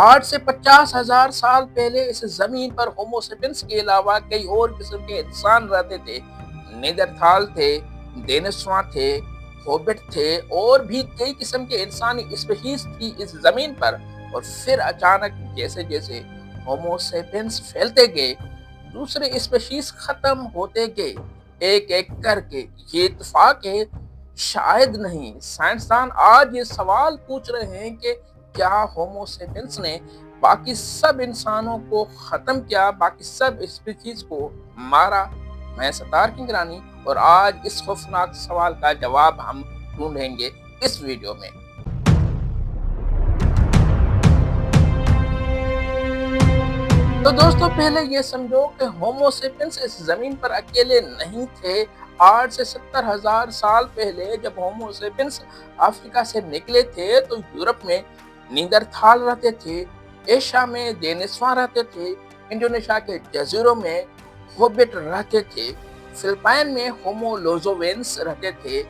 آج سے 50,000 سال پہلے اس زمین پر ہومو سیپینس کے علاوہ کئی اور قسم کے انسان رہتے تھے۔ نیدرتھال تھے، دینسواں تھے، ہوبٹ تھے اور بھی کئی قسم کے انسانی اسپیشیز تھی اس زمین پر۔ اور پھر اچانک جیسے جیسے ہومو سیپینس پھیلتے گئے، دوسرے اسپیشیز ختم ہوتے گئے ایک ایک کر کے۔ یہ اتفاق ہے؟ شاید نہیں۔ سائنسدان آج یہ سوال پوچھ رہے ہیں کہ کیا ہومو سیپینس نے باقی سب انسانوں کو ختم کیا، باقی سب اسپیشیز کو مارا؟ میں ستار کنگرانی اور آج اس خوفناک سوال کا جواب ہم ڈھونڈیں گے اس ویڈیو میں۔ تو دوستو پہلے یہ سمجھو کہ ہومو سیپینس اس زمین پر اکیلے نہیں تھے۔ آج سے 70,000 سال پہلے جب ہومو سیپینس افریقہ سے نکلے تھے تو یورپ میں نیندرتھال رہتے تھے، ایشیا میں دینسواں رہتے تھے، انڈونیشیا کے جزیروں میں ہوبٹ رہتے تھے، فلپائن میں ہومو لوزووینس رہتے تھے،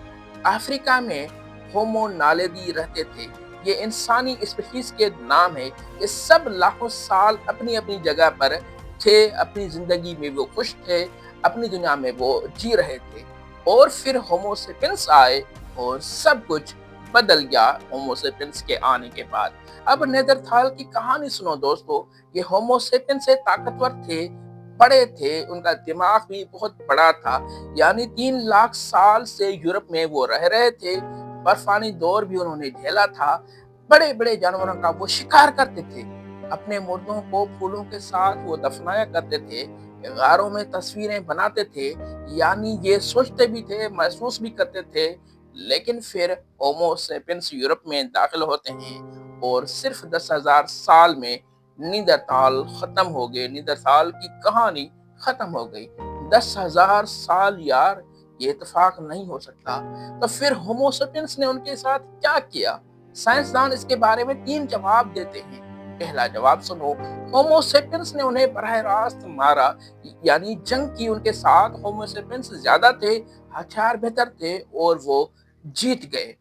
افریقہ میں ہومو نالیدی رہتے تھے۔ یہ انسانی اسپیشیز کے نام ہے۔ یہ سب لاکھوں سال اپنی اپنی جگہ پر تھے، اپنی زندگی میں وہ خوش تھے، اپنی دنیا میں وہ جی رہے تھے۔ اور پھر ہومو سیپینس آئے اور سب کچھ بدل گیا ہومو سیپینس کے آنے کے بعد۔ اب نیدرتھال کی کہانی سنو دوستو۔ یہ ہومو سیپینس سے طاقتور تھے، بڑے تھے، ان کا دماغ بھی بہت بڑا تھا، یعنی 3 لاکھ سال سے یورپ میں وہ رہ رہے تھے۔ برفانی دور بھی انہوں نے جھیلا تھا۔ بڑے بڑے جانوروں کا وہ شکار کرتے تھے، اپنے مردوں کو پھولوں کے ساتھ وہ دفنایا کرتے تھے، غاروں میں تصویریں بناتے تھے، یعنی یہ سوچتے بھی تھے، محسوس بھی کرتے تھے۔ لیکن پھر ہومو سیپینس یورپ میں داخل ہوتے ہیں اور صرف 10,000 سال میں نیندرتھال ختم ہو گئے۔ نیندرتھال کی کہانی ختم ہو گئی۔ 10,000 سال یار، یہ اتفاق نہیں ہو سکتا۔ تو پھر ہومو سیپینس نے ان کے ساتھ کیا کیا؟ سائنسدان اس کے بارے میں 3 جواب دیتے ہیں۔ پہلا جواب سنو، ہومو سیپینس نے انہیں براہ راست مارا، یعنی جنگ کی ان کے ساتھ۔ ہومو سیپینس زیادہ تھے، ہتھیار بہتر تھے اور وہ جیت گئے۔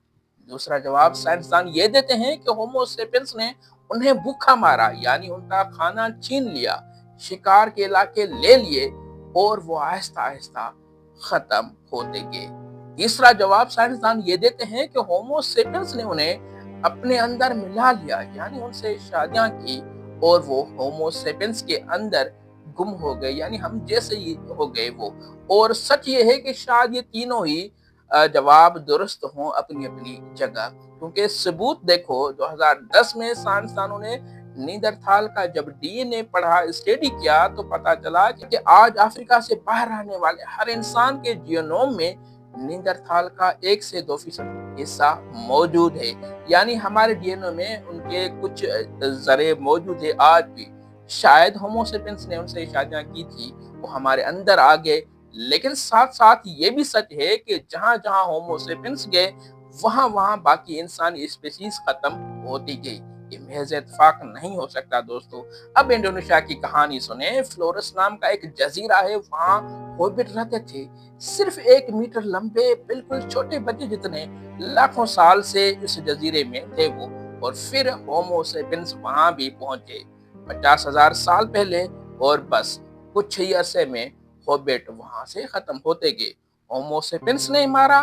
دوسرا جواب سائنسدان یہ دیتے ہیں کہ ہومو سیپینس نے انہیں بھوکا مارا، یعنی ان کا کھانا چھین لیا، شکار کے علاقے لے لیے اور وہ آہستہ آہستہ ختم ہوتے گئے۔ تیسرا جواب سائنسدان یہ دیتے ہیں کہ ہومو سیپینس نے انہیں اپنے اندر ملا لیا، یعنی ان سے شادیاں کی اور وہ ہومو سیپینس کے اندر گم ہو گئے، یعنی ہم جیسے ہی ہو گئے وہ۔ اور سچ یہ ہے کہ شاید یہ تینوں ہی جواب درست ہوں اپنی اپنی جگہ، کیونکہ ثبوت دیکھو۔ 2010 میں سائنسدانوں نے نیندرتھال کا جب ڈی این اے پڑھا، اسٹڈی کیا، تو پتا چلا کہ آج افریقہ سے باہر رہنے والے ہر انسان کے جینوم میں نیندرتھال کا 1 سے 2% حصہ موجود ہے، یعنی ہمارے ڈی این اے میں ان کے کچھ ذرے موجود ہے آج بھی۔ شاید ہومو سیپینس نے ان سے شادیاں کی تھی، وہ ہمارے اندر آ گئے۔ لیکن ساتھ ساتھ یہ بھی سچ ہے کہ جہاں جہاں ہومو سیپینس گئے وہاں وہاں باقی انسانی اسپیشیز ختم ہوتی گئی۔ یہ محض اتفاق نہیں ہو سکتا دوستو۔ اب انڈونیشیا کی کہانی سنیں۔ فلورس نام کا ایک جزیرہ ہے، وہاں ہوبٹ رہتے تھے، صرف 1 میٹر لمبے، بالکل چھوٹے بچے جتنے۔ لاکھوں سال سے اس جزیرے میں تھے وہ، اور پھر ہومو سیپینس وہاں بھی پہنچے 50,000 سال پہلے، اور بس کچھ ہی عرصے میں ہوبٹ وہاں سے ختم ہوتے گئے۔ ہومو سیپینس نے مارا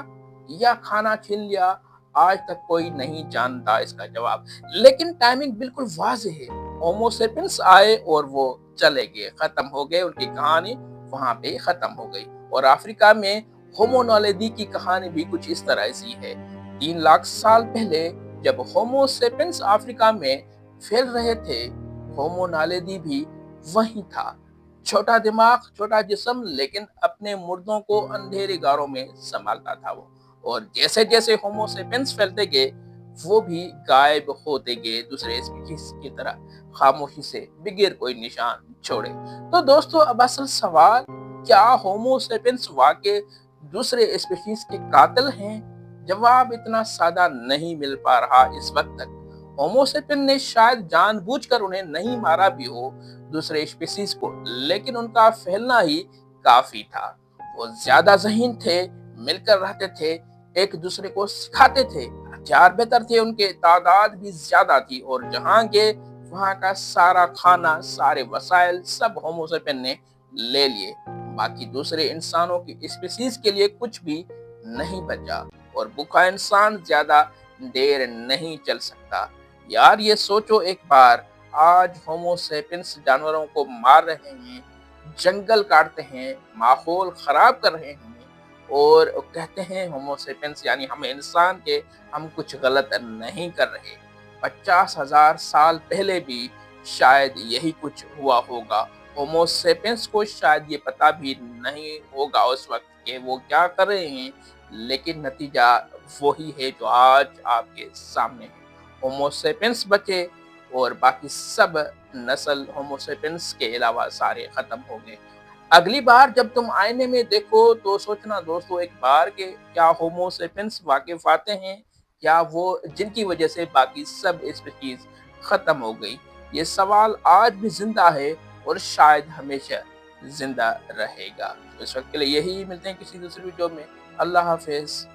یا کھانا چھین لیا، آج تک کوئی نہیں جانتا اس کا جواب۔ لیکن ٹائمنگ بالکل واضح ہے، ہومو سیپینس آئے اور وہ چلے گئے، ختم ہو گئے، ان کی کہانی وہاں پہ ختم ہو گئی۔ اور افریقہ میں ہومو نالیدی کی کہانی بھی کچھ اس طرح سی ہے۔ 3 لاکھ سال پہلے جب ہومو سیپینس افریقہ میں پھیل رہے تھے، ہومو نالیدی بھی وہیں تھا۔ چھوٹا دماغ، چھوٹا جسم، لیکن اپنے مردوں کو اندھیرے غاروں میں سنبھالتا تھا وہ۔ اور جیسے جیسے ہومو سیپینس پھیلتے گئے، وہ بھی غائب ہوتے گئے دوسرے اسپیشیز کی طرح، خاموشی سے، بغیر کوئی نشان چھوڑے۔ تو دوستو اب اصل سوال، کیا ہومو سیپینس واقع دوسرے اسپیشیز کے قاتل ہیں؟ جواب اتنا سادہ نہیں مل پا رہا اس وقت تک۔ ہومو سیپینس نے شاید جان بوجھ کر انہیں نہیں مارا بھی ہو، دوسرے اسپیشیز کو، لیکن ان کا پھیلنا ہی کافی تھا۔ وہ زیادہ ذہین تھے، مل کر رہتے تھے، ایک دوسرے کو سکھاتے تھے، ہتھیار بہتر تھے، ان کے تعداد بھی زیادہ تھی، اور جہاں کے وہاں کا سارا کھانا، سارے وسائل سب ہومو سیپین نے لے لیے۔ باقی دوسرے انسانوں کی اسپیسیز کے لیے کچھ بھی نہیں بچا، اور بھوکا انسان زیادہ دیر نہیں چل سکتا۔ یار یہ سوچو ایک بار، آج ہومو سیپینس جانوروں کو مار رہے ہیں، جنگل کاٹتے ہیں، ماحول خراب کر رہے ہیں، اور کہتے ہیں ہومو سیپینس یعنی ہم انسان کے ہم کچھ غلط نہیں کر رہے۔ 50,000 سال پہلے بھی شاید یہی کچھ ہوا ہوگا۔ ہومو سیپینس کو شاید یہ پتا بھی نہیں ہوگا اس وقت کہ وہ کیا کر رہے ہیں، لیکن نتیجہ وہی ہے جو آج آپ کے سامنے ہے۔ ہومو سیپینس بچے اور باقی سب نسل ہومو سیپینس کے علاوہ سارے ختم ہو گئے۔ اگلی بار جب تم آئینے میں دیکھو تو سوچنا دوستو ایک بار کہ کیا ہومو سیپینس واقف آتے ہیں، یا وہ جن کی وجہ سے باقی سب اسپیشیز ختم ہو گئی۔ یہ سوال آج بھی زندہ ہے اور شاید ہمیشہ زندہ رہے گا۔ اس وقت کے لیے یہی، ملتے ہیں کسی دوسری ویڈیو میں۔ اللہ حافظ۔